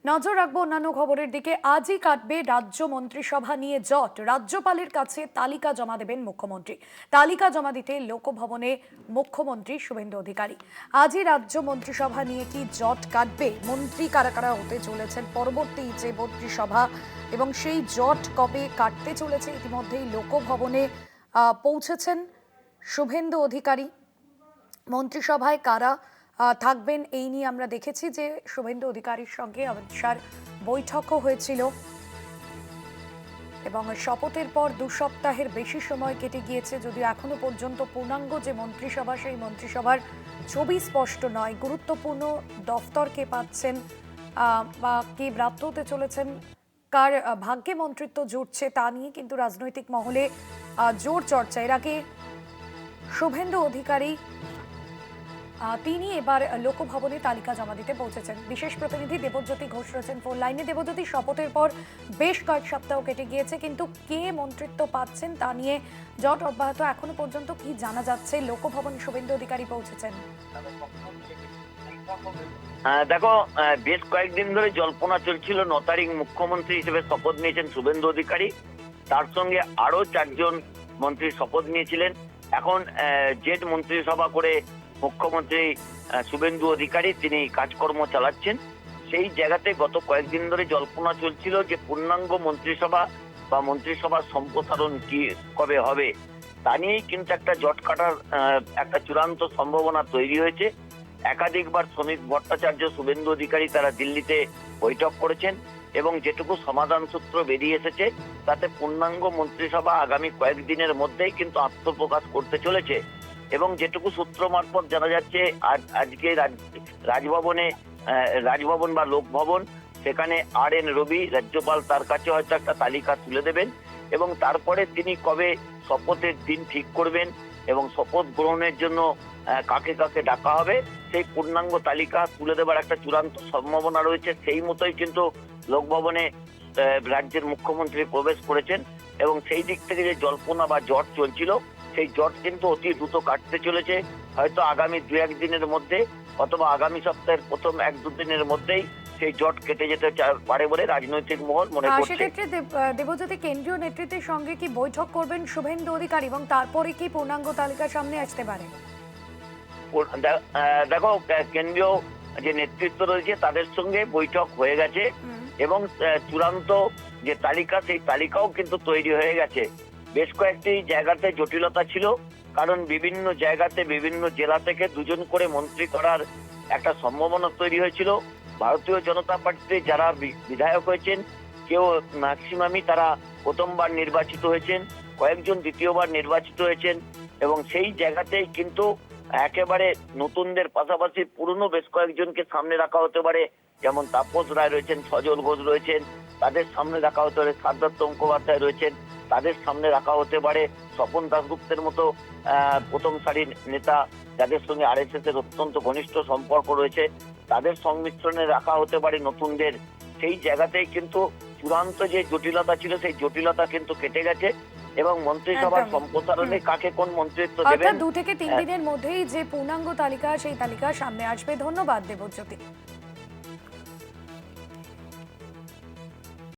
নজর রাখবো অন্যান্য খবরের দিকে। আজই কাটবে রাজ্য মন্ত্রিসভা নিয়ে জট। রাজ্যপালের কাছে তালিকা জমা দেবেন মুখ্যমন্ত্রী। তালিকা জমা দিতে লোকভবনে মুখ্যমন্ত্রী শুভেন্দু অধিকারী। আজই রাজ্য মন্ত্রিসভা নিয়ে কি জট কাটবে, মন্ত্রী কারা কারা হতে চলেছেন পরবর্তী যে মন্ত্রিসভা, এবং সেই জট কবে কাটতে চলেছে ইতিমধ্যেই লোকভবনে পৌঁছেছেন শুভেন্দু অধিকারী। মন্ত্রিসভায় কারা থাকবেন এই নিয়ে আমরা দেখেছি যে শুভেন্দু অধিকারীর সঙ্গে অমিত শাহর বৈঠকও হয়েছিল এবং শপথের পর 2 সপ্তাহের বেশি সময় কেটে গিয়েছে, যদিও এখনো পর্যন্ত পূর্ণাঙ্গ যে মন্ত্রিসভা সেই মন্ত্রিসভার ছবি স্পষ্ট নয়। গুরুত্বপূর্ণ দফতর কে পাচ্ছেন বা কে ব্রাত্য হতে চলেছেন, কার ভাগ্যে মন্ত্রিত্ব জুটছে তা নিয়ে কিন্তু রাজনৈতিক মহলে জোর চর্চা। এর আগে শুভেন্দু অধিকারী তিনি এবার লোকভবনে তালিকা জমা দিতে পৌঁছেছেন। বিশেষ প্রতিনিধি দেবজ্যোতি ঘোষ রয়েছেন ফোন লাইনে। দেবজ্যোতি, শপথের পর বেশ কয়েক সপ্তাহ কেটে গিয়েছে, কিন্তু কে মন্ত্রিত্ব পাচ্ছেন তা নিয়ে জট অব্যাহত। এখনো পর্যন্ত কি জানা যাচ্ছে? লোকভবনে শুভেন্দু অধিকারী পৌঁছেছেন। দেখো, বেশ কয়েকদিন ধরে জল্পনা চলছিল। 9 তারিখ মুখ্যমন্ত্রী হিসেবে শপথ নিয়েছেন শুভেন্দু অধিকারী, তার সঙ্গে আরো 4 জন মন্ত্রী শপথ নিয়েছিলেন। এখন জেট মন্ত্রিসভা করে মুখ্যমন্ত্রী শুভেন্দু অধিকারী তিনি কাজকর্ম চালাচ্ছেন। সেই জায়গাতে গত কয়েকদিন ধরে জল্পনা চলছিল যে পূর্ণাঙ্গ মন্ত্রিসভা বা মন্ত্রিসভার সম্প্রসারণ কি কবে হবে, তা নিয়েই কিন্তু একটা জট কাটার একটা চূড়ান্ত সম্ভাবনা তৈরি হয়েছে। একাধিকবার শ্রমিক ভট্টাচার্য, শুভেন্দু অধিকারী তারা দিল্লিতে বৈঠক করেছেন এবং যেটুকু সমাধান সূত্র বেরিয়ে এসেছে তাতে পূর্ণাঙ্গ মন্ত্রিসভা আগামী কয়েকদিনের মধ্যেই কিন্তু আত্মপ্রকাশ করতে চলেছে। এবং যেটুকু সূত্র মারফত জানা যাচ্ছে, আজকে রাজভবন বা লোকভবন, সেখানে RN রবি রাজ্যপাল তার কাছে হয়তো একটা তালিকা তুলে দেবেন এবং তারপরে তিনি কবে শপথের দিন ঠিক করবেন এবং শপথ গ্রহণের জন্য কাকে কাকে ডাকা হবে সেই পূর্ণাঙ্গ তালিকা তুলে দেবার একটা চূড়ান্ত সম্ভাবনা রয়েছে। সেই মতোই কিন্তু লোকভবনে রাজ্যের মুখ্যমন্ত্রী প্রবেশ করেছেন এবং সেই দিক থেকে যে জল্পনা বা জট চলছিল সেই জট কিন্তু অতি দ্রুত কাটতে চলেছে। হয়তো আগামী 2-1 দিনের মধ্যে অথবা আগামী সপ্তাহের প্রথম 1-2 দিনের মধ্যেই সেই জট কেটে যেতে পারে বলে রাজনৈতিক মহল মনে করছে। সেক্ষেত্রে দেবজ্যোতি, কেন্দ্রীয় নেতৃত্বের সঙ্গে কি বৈঠক করবেন শুভেন্দু অধিকারী এবং তারপরে কি পূর্ণাঙ্গ তালিকা সামনে আসতে পারে? দেখো, কেন্দ্রীয় যে নেতৃত্ব রয়েছে তাদের সঙ্গে বৈঠক হয়ে গেছে এবং চূড়ান্ত যে তালিকা সেই তালিকাও কিন্তু তৈরি হয়ে গেছে। বেশ কয়েকটি জায়গাতে জটিলতা ছিল, কারণ বিভিন্ন জায়গাতে বিভিন্ন জেলা থেকে 2 জন করে মন্ত্রী করার একটা সম্ভাবনা তৈরি হয়েছিল। ভারতীয় জনতা পার্টিতে যারা বিধায়ক হয়েছেন কেউ ম্যাক্সিমামই তারা প্রথমবার নির্বাচিত হয়েছেন, কয়েকজন দ্বিতীয়বার নির্বাচিত হয়েছেন এবং সেই জায়গাতেই কিন্তু একেবারে নতুনদের পাশাপাশি পুরনো বেশ কয়েকজনকে সামনে রাখা হতে পারে। যেমন তাপস রায় রয়েছেন, সজল ঘোষ রয়েছেন, তাদের সামনে রাখা হতে পারে। সারদত্ত মুখোপাধ্যায় রয়েছেন, তাদের সামনে রাখা হতে পারে। স্বপন দাশগুপ্তের মতো প্রথম সারির নেতা যাদের সঙ্গে RSS এর অত্যন্ত ঘনিষ্ঠ সম্পর্ক রয়েছে, তাদের সংমিশ্রণে রাখা হতে পারে নতুনদের। সেই জায়গাতেই কিন্তু চূড়ান্ত যে জটিলতা ছিল সেই জটিলতা কিন্তু কেটে গেছে এবং মন্ত্রিসভার সম্প্রসারণে কাকে কোন মন্ত্রিত্ব দেবেন 2 থেকে 3 দিনের মধ্যেই যে পূর্ণাঙ্গ তালিকা সেই তালিকা সামনে আসবে। ধন্যবাদ দেবজ্যোতি।